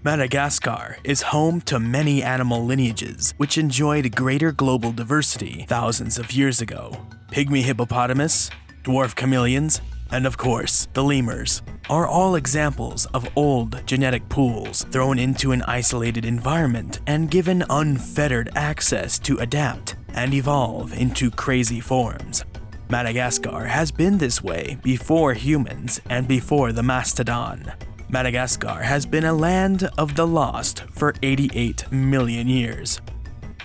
Madagascar is home to many animal lineages which enjoyed greater global diversity thousands of years ago. Pygmy hippopotamus, dwarf chameleons, and of course, the lemurs, are all examples of old genetic pools thrown into an isolated environment and given unfettered access to adapt and evolve into crazy forms. Madagascar has been this way before humans and before the mastodon. Madagascar has been a land of the lost for 88 million years.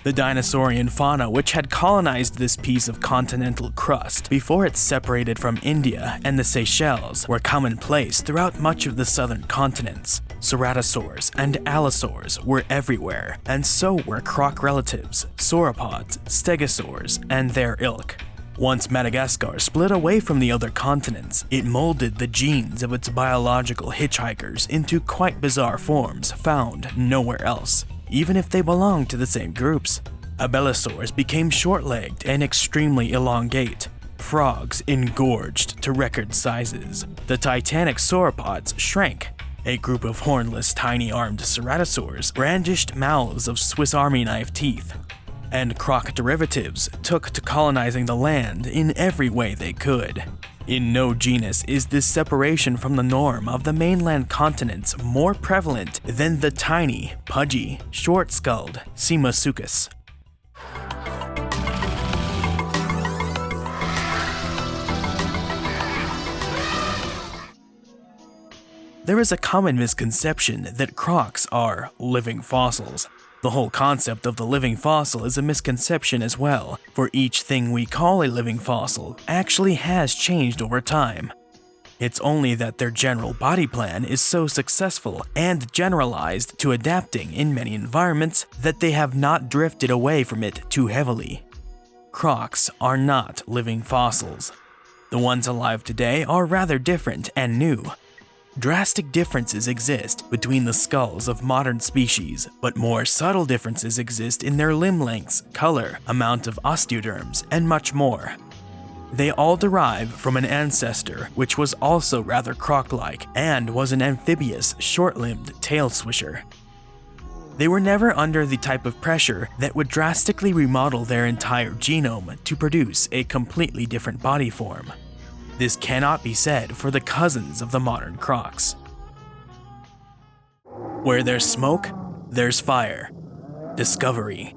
The dinosaurian fauna which had colonized this piece of continental crust before it separated from India and the Seychelles were commonplace throughout much of the southern continents. Ceratosaurs and allosaurs were everywhere, and so were croc relatives, sauropods, stegosaurs, and their ilk. Once Madagascar split away from the other continents, it molded the genes of its biological hitchhikers into quite bizarre forms found nowhere else, even if they belonged to the same groups. Abelisaurs became short-legged and extremely elongate. Frogs engorged to record sizes. The titanic sauropods shrank. A group of hornless, tiny-armed ceratosaurs brandished mouths of Swiss Army knife teeth. And croc derivatives took to colonizing the land in every way they could. In no genus is this separation from the norm of the mainland continents more prevalent than the tiny, pudgy, short-skulled Simosuchus. There is a common misconception that crocs are living fossils. The whole concept of the living fossil is a misconception as well, for each thing we call a living fossil actually has changed over time. It's only that their general body plan is so successful and generalized to adapting in many environments that they have not drifted away from it too heavily. Crocs are not living fossils. The ones alive today are rather different and new. Drastic differences exist between the skulls of modern species, but more subtle differences exist in their limb lengths, color, amount of osteoderms, and much more. They all derive from an ancestor which was also rather croc-like and was an amphibious, short-limbed tail swisher. They were never under the type of pressure that would drastically remodel their entire genome to produce a completely different body form. This cannot be said for the cousins of the modern crocs. Where there's smoke, there's fire. Discovery.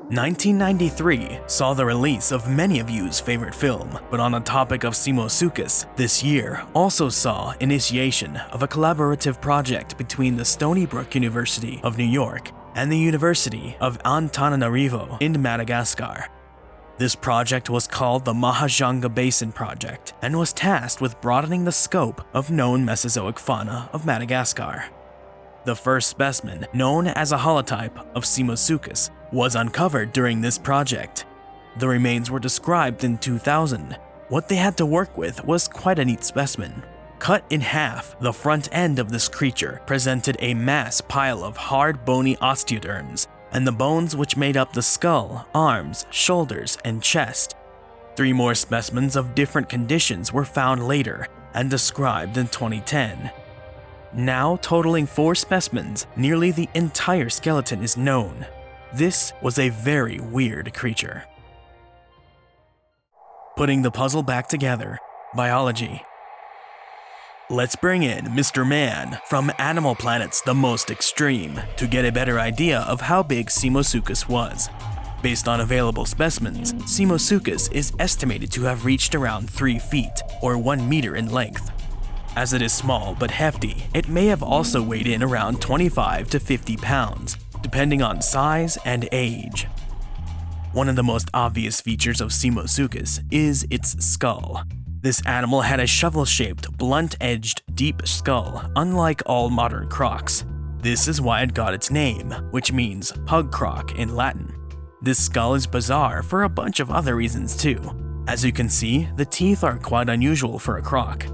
1993 saw the release of many of you's favorite film, but on the topic of Simosuchus, this year also saw initiation of a collaborative project between the Stony Brook University of New York and the University of Antananarivo in Madagascar. This project was called the Mahajanga Basin Project and was tasked with broadening the scope of known Mesozoic fauna of Madagascar. The first specimen, known as a holotype of Simosuchus, was uncovered during this project. The remains were described in 2000. What they had to work with was quite a neat specimen. Cut in half, the front end of this creature presented a mass pile of hard bony osteoderms and the bones which made up the skull, arms, shoulders, and chest. 3 more specimens of different conditions were found later and described in 2010. Now totaling 4 specimens, nearly the entire skeleton is known. This was a very weird creature. Putting the puzzle back together, biology. Let's bring in Mr. Man from Animal Planet's The Most Extreme to get a better idea of how big Simosuchus was. Based on available specimens, Simosuchus is estimated to have reached around 3 feet, or 1 meter in length. As it is small but hefty, it may have also weighed in around 25 to 50 pounds, depending on size and age. One of the most obvious features of Simosuchus is its skull. This animal had a shovel-shaped, blunt-edged, deep skull, unlike all modern crocs. This is why it got its name, which means pug croc in Latin. This skull is bizarre for a bunch of other reasons too. As you can see, the teeth are quite unusual for a croc.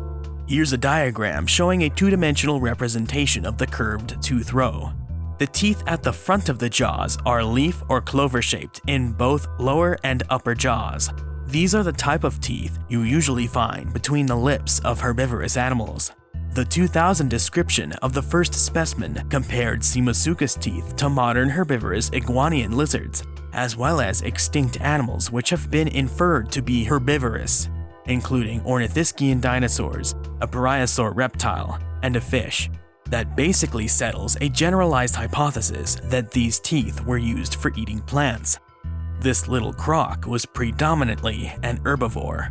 Here's a diagram showing a 2-dimensional representation of the curved tooth row. The teeth at the front of the jaws are leaf or clover-shaped in both lower and upper jaws. These are the type of teeth you usually find between the lips of herbivorous animals. The 2000 description of the first specimen compared Simosuchus teeth to modern herbivorous iguanian lizards, as well as extinct animals which have been inferred to be herbivorous, including ornithischian dinosaurs, a brachiosaur reptile, and a fish. That basically settles a generalized hypothesis that these teeth were used for eating plants. This little croc was predominantly an herbivore.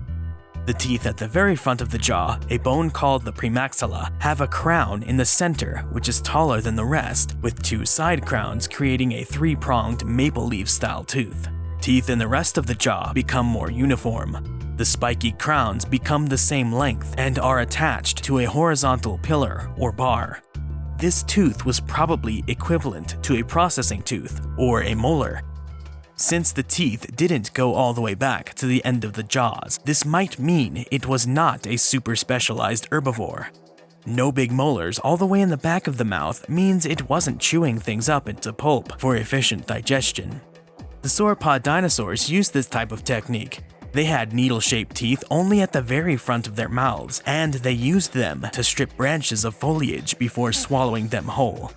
The teeth at the very front of the jaw, a bone called the premaxilla, have a crown in the center which is taller than the rest, with two side crowns creating a three-pronged maple leaf-style tooth. Teeth in the rest of the jaw become more uniform. The spiky crowns become the same length and are attached to a horizontal pillar or bar. This tooth was probably equivalent to a processing tooth or a molar. Since the teeth didn't go all the way back to the end of the jaws, this might mean it was not a super specialized herbivore. No big molars all the way in the back of the mouth means it wasn't chewing things up into pulp for efficient digestion. The sauropod dinosaurs used this type of technique. They had needle-shaped teeth only at the very front of their mouths, and they used them to strip branches of foliage before swallowing them whole.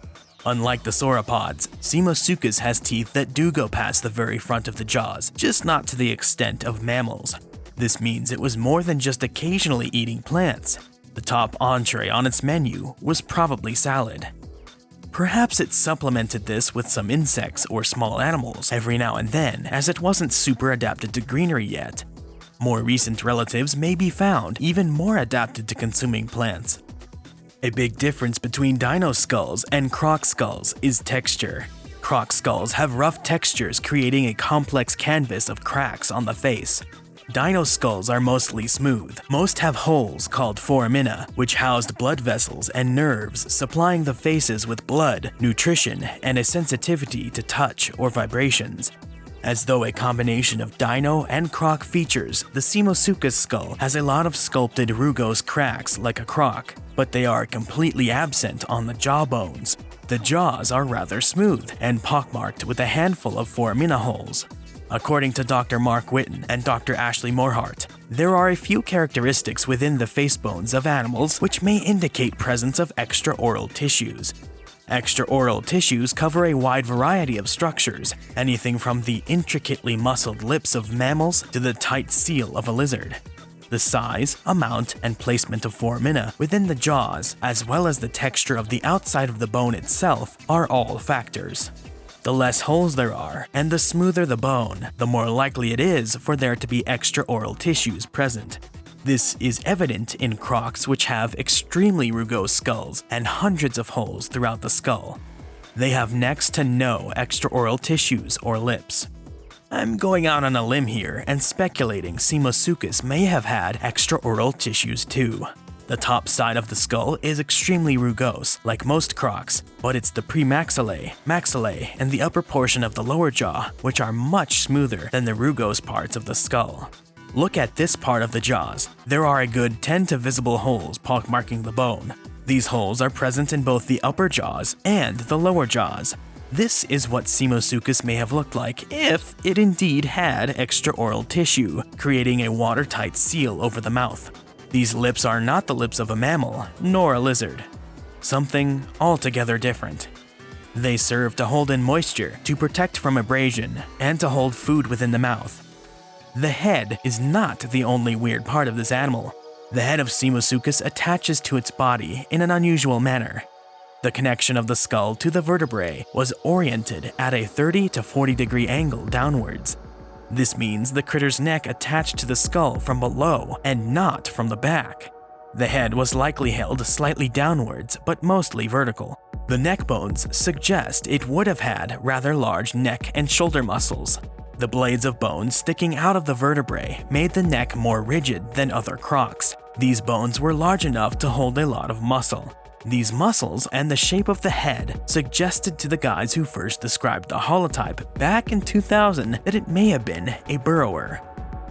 Unlike the sauropods, Simosuchus has teeth that do go past the very front of the jaws, just not to the extent of mammals. This means it was more than just occasionally eating plants. The top entree on its menu was probably salad. Perhaps it supplemented this with some insects or small animals every now and then, as it wasn't super adapted to greenery yet. More recent relatives may be found even more adapted to consuming plants. A big difference between dino skulls and croc skulls is texture. Croc skulls have rough textures, creating a complex canvas of cracks on the face. Dino skulls are mostly smooth. Most have holes called foramina, which housed blood vessels and nerves, supplying the faces with blood, nutrition, and a sensitivity to touch or vibrations. As though a combination of dino and croc features, the Simosuchus skull has a lot of sculpted rugose cracks like a croc, but they are completely absent on the jaw bones. The jaws are rather smooth and pockmarked with a handful of foramina holes. According to Dr. Mark Witten and Dr. Ashley Morhart, there are a few characteristics within the face bones of animals which may indicate presence of extraoral tissues. Extraoral tissues cover a wide variety of structures, anything from the intricately muscled lips of mammals to the tight seal of a lizard. The size, amount, and placement of foramina within the jaws, as well as the texture of the outside of the bone itself, are all factors. The less holes there are, and the smoother the bone, the more likely it is for there to be extraoral tissues present. This is evident in crocs which have extremely rugose skulls and hundreds of holes throughout the skull. They have next to no extraoral tissues or lips. I'm going out on a limb here and speculating Simosuchus may have had extraoral tissues too. The top side of the skull is extremely rugose, like most crocs, but it's the premaxillae, maxillae, and the upper portion of the lower jaw which are much smoother than the rugose parts of the skull. Look at this part of the jaws. There are a good 10 to visible holes pockmarking the bone. These holes are present in both the upper jaws and the lower jaws. This is what Simosuchus may have looked like if it indeed had extraoral tissue, creating a watertight seal over the mouth. These lips are not the lips of a mammal, nor a lizard. Something altogether different. They serve to hold in moisture, to protect from abrasion, and to hold food within the mouth. The head is not the only weird part of this animal. The head of Simosuchus attaches to its body in an unusual manner. The connection of the skull to the vertebrae was oriented at a 30 to 40 degree angle downwards. This means the critter's neck attached to the skull from below and not from the back. The head was likely held slightly downwards, but mostly vertical. The neck bones suggest it would have had rather large neck and shoulder muscles. The blades of bone sticking out of the vertebrae made the neck more rigid than other crocs. These bones were large enough to hold a lot of muscle. These muscles and the shape of the head suggested to the guys who first described the holotype back in 2000 that it may have been a burrower.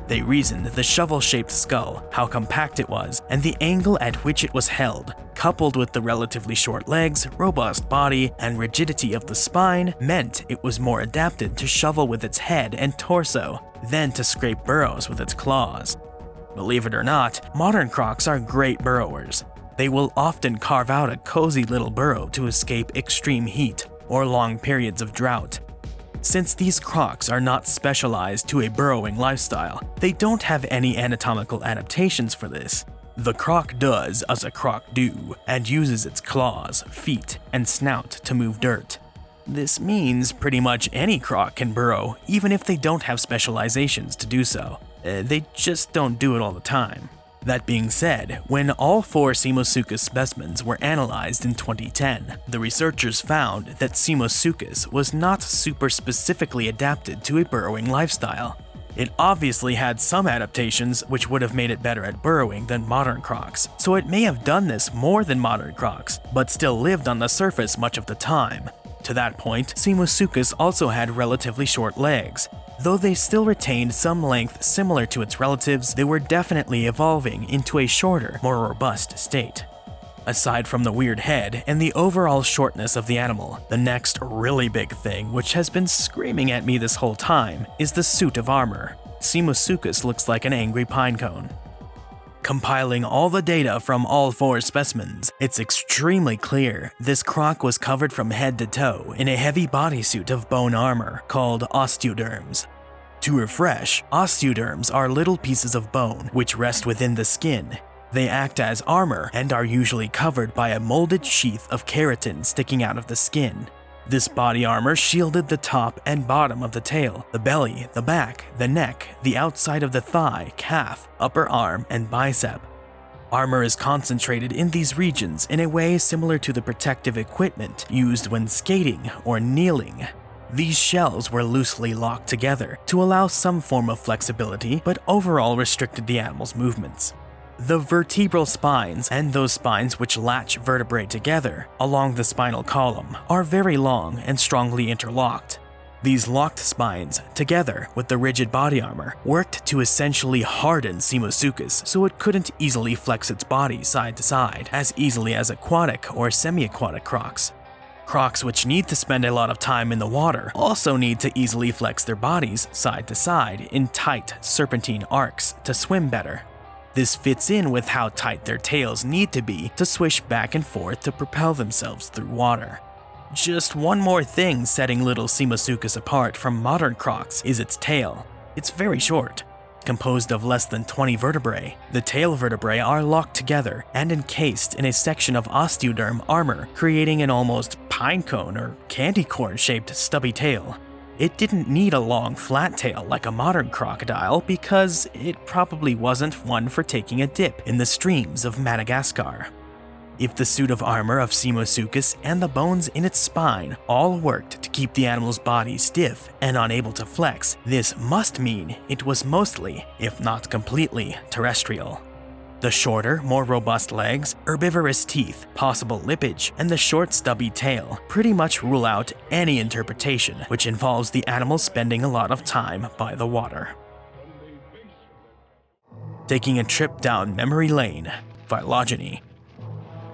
They reasoned the shovel-shaped skull, how compact it was, and the angle at which it was held, coupled with the relatively short legs, robust body, and rigidity of the spine, meant it was more adapted to shovel with its head and torso than to scrape burrows with its claws. Believe it or not, modern crocs are great burrowers. They will often carve out a cozy little burrow to escape extreme heat or long periods of drought. Since these crocs are not specialized to a burrowing lifestyle, they don't have any anatomical adaptations for this. The croc does as a croc do, and uses its claws, feet, and snout to move dirt. This means pretty much any croc can burrow, even if they don't have specializations to do so. They just don't do it all the time. That being said, when all 4 Simosuchus specimens were analyzed in 2010, the researchers found that Simosuchus was not super specifically adapted to a burrowing lifestyle. It obviously had some adaptations which would have made it better at burrowing than modern crocs, so it may have done this more than modern crocs, but still lived on the surface much of the time. To that point, Simosuchus also had relatively short legs. Though they still retained some length similar to its relatives, they were definitely evolving into a shorter, more robust state. Aside from the weird head and the overall shortness of the animal, the next really big thing, which has been screaming at me this whole time, is the suit of armor. Simosuchus looks like an angry pinecone. Compiling all the data from all 4 specimens, it's extremely clear this croc was covered from head to toe in a heavy bodysuit of bone armor called osteoderms. To refresh, osteoderms are little pieces of bone which rest within the skin. They act as armor and are usually covered by a molded sheath of keratin sticking out of the skin. This body armor shielded the top and bottom of the tail, the belly, the back, the neck, the outside of the thigh, calf, upper arm, and bicep. Armor is concentrated in these regions in a way similar to the protective equipment used when skating or kneeling. These shells were loosely locked together to allow some form of flexibility, but overall restricted the animal's movements. The vertebral spines and those spines which latch vertebrae together along the spinal column are very long and strongly interlocked. These locked spines, together with the rigid body armor, worked to essentially harden Simosuchus so it couldn't easily flex its body side to side as easily as aquatic or semi-aquatic crocs. Crocs which need to spend a lot of time in the water also need to easily flex their bodies side to side in tight serpentine arcs to swim better. This fits in with how tight their tails need to be to swish back and forth to propel themselves through water. Just one more thing setting little Simosuchus apart from modern crocs is its tail. It's very short. Composed of less than 20 vertebrae, the tail vertebrae are locked together and encased in a section of osteoderm armor, creating an almost pinecone or candy corn-shaped stubby tail. It didn't need a long flat tail like a modern crocodile because it probably wasn't one for taking a dip in the streams of Madagascar. If the suit of armor of Simosuchus and the bones in its spine all worked to keep the animal's body stiff and unable to flex, this must mean it was mostly, if not completely, terrestrial. The shorter, more robust legs, herbivorous teeth, possible lippage, and the short stubby tail pretty much rule out any interpretation which involves the animal spending a lot of time by the water. Taking a trip down memory lane, phylogeny.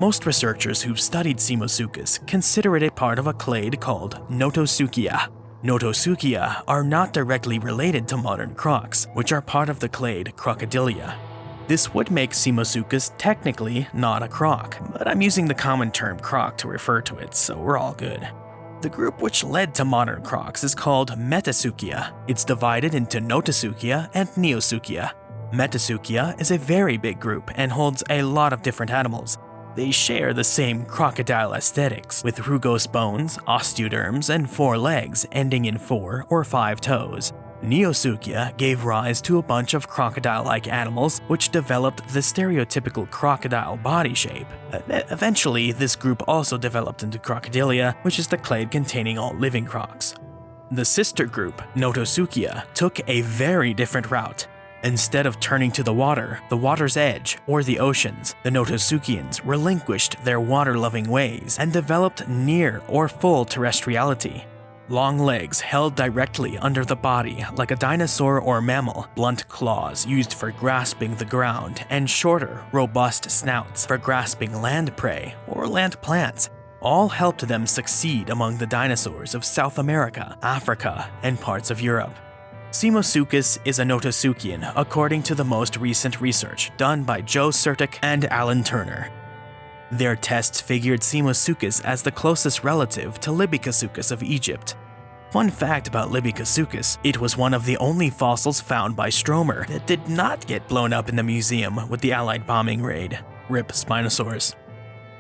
Most researchers who've studied Simosuchus consider it a part of a clade called Notosuchia. Notosuchia are not directly related to modern crocs, which are part of the clade Crocodilia. This would make Simosuchus technically not a croc, but I'm using the common term croc to refer to it, so we're all good. The group which led to modern crocs is called Metasuchia. It's divided into Notosuchia and Neosuchia. Metasuchia is a very big group and holds a lot of different animals. They share the same crocodile aesthetics, with rugose bones, osteoderms, and 4 legs ending in 4 or 5 toes. Neosuchia gave rise to a bunch of crocodile-like animals which developed the stereotypical crocodile body shape. Eventually, this group also developed into Crocodilia, which is the clade containing all living crocs. The sister group, Notosuchia, took a very different route. Instead of turning to the water's edge, or the oceans, the Notosuchians relinquished their water-loving ways and developed near or full terrestriality. Long legs held directly under the body like a dinosaur or mammal, blunt claws used for grasping the ground, and shorter, robust snouts for grasping land prey or land plants, all helped them succeed among the dinosaurs of South America, Africa, and parts of Europe. Simosuchus is a Notosuchian according to the most recent research done by Joe Surtick and Alan Turner. Their tests figured Simosuchus as the closest relative to Libycosuchus of Egypt. Fun fact about Libycosuchus, it was one of the only fossils found by Stromer that did not get blown up in the museum with the Allied bombing raid. RIP Spinosaurus.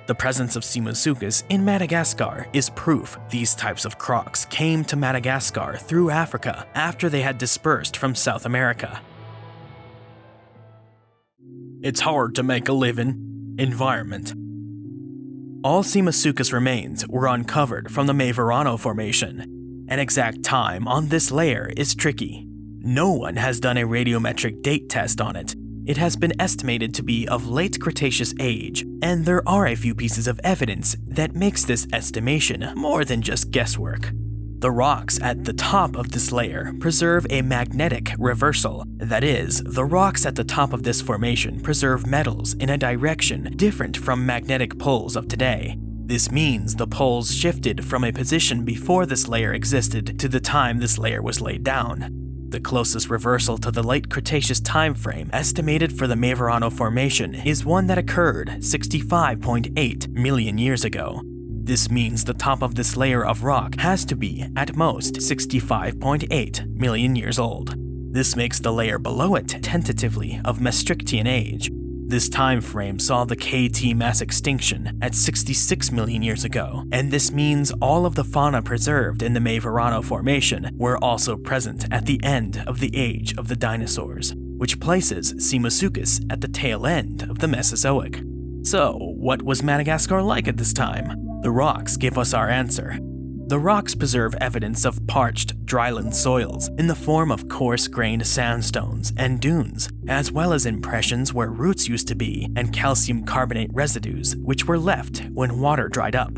The presence of Simosuchus in Madagascar is proof these types of crocs came to Madagascar through Africa after they had dispersed from South America. It's hard to make a living. Environment. All Simosuchus remains were uncovered from the Maiia Formation. An exact time on this layer is tricky. No one has done a radiometric date test on it. It has been estimated to be of late Cretaceous age, and there are a few pieces of evidence that makes this estimation more than just guesswork. The rocks at the top of this layer preserve a magnetic reversal. That is, the rocks at the top of this formation preserve metals in a direction different from magnetic poles of today. This means the poles shifted from a position before this layer existed to the time this layer was laid down. The closest reversal to the late Cretaceous time frame estimated for the Maiia Formation is one that occurred 65.8 million years ago. This means the top of this layer of rock has to be, at most, 65.8 million years old. This makes the layer below it tentatively of Maastrichtian age. This time frame saw the KT mass extinction at 66 million years ago, and this means all of the fauna preserved in the Maiia Formation were also present at the end of the age of the dinosaurs, which places Simosuchus at the tail end of the Mesozoic. So, what was Madagascar like at this time? The rocks give us our answer. The rocks preserve evidence of parched, dryland soils in the form of coarse-grained sandstones and dunes, as well as impressions where roots used to be and calcium carbonate residues which were left when water dried up.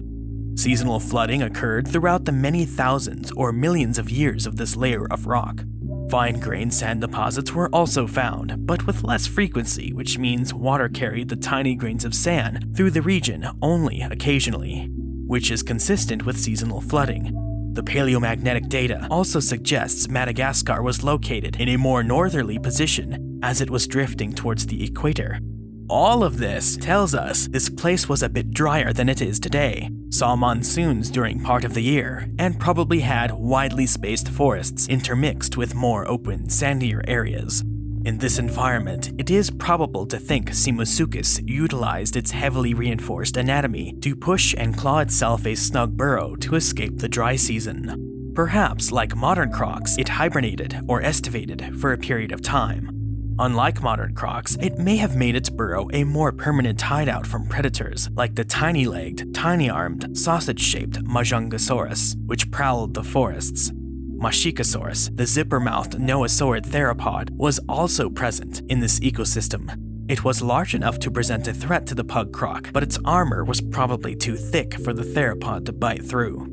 Seasonal flooding occurred throughout the many thousands or millions of years of this layer of rock. Fine-grained sand deposits were also found, but with less frequency, which means water carried the tiny grains of sand through the region only occasionally, which is consistent with seasonal flooding. The paleomagnetic data also suggests Madagascar was located in a more northerly position as it was drifting towards the equator. All of this tells us this place was a bit drier than it is today, saw monsoons during part of the year, and probably had widely spaced forests intermixed with more open, sandier areas. In this environment, it is probable to think Simosuchus utilized its heavily reinforced anatomy to push and claw itself a snug burrow to escape the dry season. Perhaps, like modern crocs, it hibernated or estivated for a period of time. Unlike modern crocs, it may have made its burrow a more permanent hideout from predators like the tiny-legged, tiny-armed, sausage-shaped Majungasaurus, which prowled the forests. Mashikasaurus, the zipper-mouthed noasaurid theropod, was also present in this ecosystem. It was large enough to present a threat to the pug croc, but its armor was probably too thick for the theropod to bite through.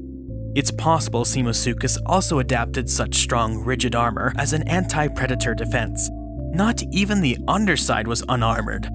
It's possible Simosuchus also adapted such strong, rigid armor as an anti-predator defense. Not even the underside was unarmored.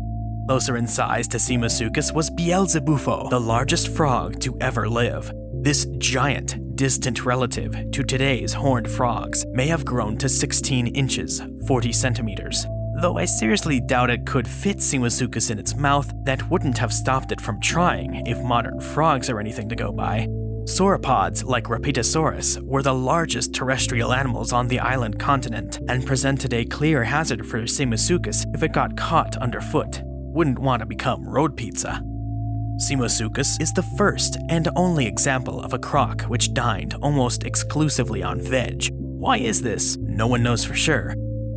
Closer in size to Simosuchus was Beelzebufo, the largest frog to ever live. This giant, distant relative to today's horned frogs may have grown to 16 inches, 40 centimeters. Though I seriously doubt it could fit Simosuchus in its mouth, that wouldn't have stopped it from trying if modern frogs are anything to go by. Sauropods like Rapetosaurus were the largest terrestrial animals on the island continent and presented a clear hazard for Simosuchus if it got caught underfoot. Wouldn't want to become road pizza. Simosuchus is the first and only example of a croc which dined almost exclusively on veg. Why is this? No one knows for sure.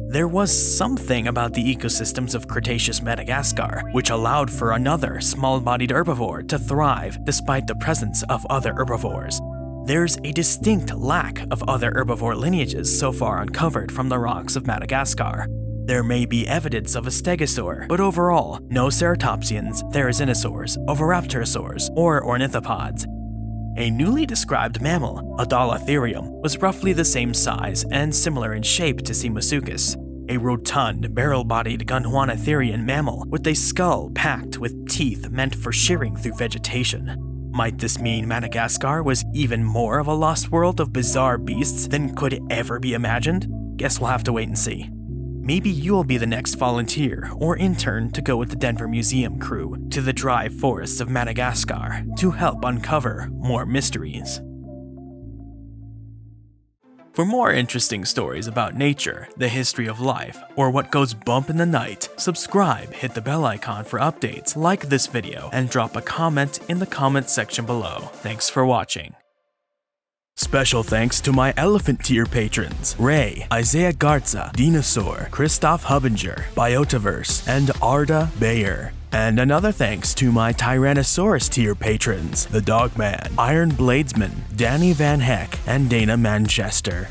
There was something about the ecosystems of Cretaceous Madagascar which allowed for another small-bodied herbivore to thrive despite the presence of other herbivores. There's a distinct lack of other herbivore lineages so far uncovered from the rocks of Madagascar. There may be evidence of a stegosaur, but overall, no ceratopsians, therizinosaurs, oviraptorosaurs, or ornithopods. A newly described mammal, Adalatherium, was roughly the same size and similar in shape to Simosuchus, a rotund, barrel-bodied Gondwanatherian mammal with a skull packed with teeth meant for shearing through vegetation. Might this mean Madagascar was even more of a lost world of bizarre beasts than could ever be imagined? Guess we'll have to wait and see. Maybe you'll be the next volunteer or intern to go with the Denver Museum crew to the dry forests of Madagascar to help uncover more mysteries. For more interesting stories about nature, the history of life, or what goes bump in the night, subscribe, hit the bell icon for updates, like this video, and drop a comment in the comment section below. Thanks for watching. Special thanks to my elephant tier patrons, Ray, Isaiah Garza, Dinosaur, Christoph Hubinger, Biotaverse, and Arda Bayer. And another thanks to my Tyrannosaurus tier patrons, The Dogman, Iron Bladesman, Danny Van Heck, and Dana Manchester.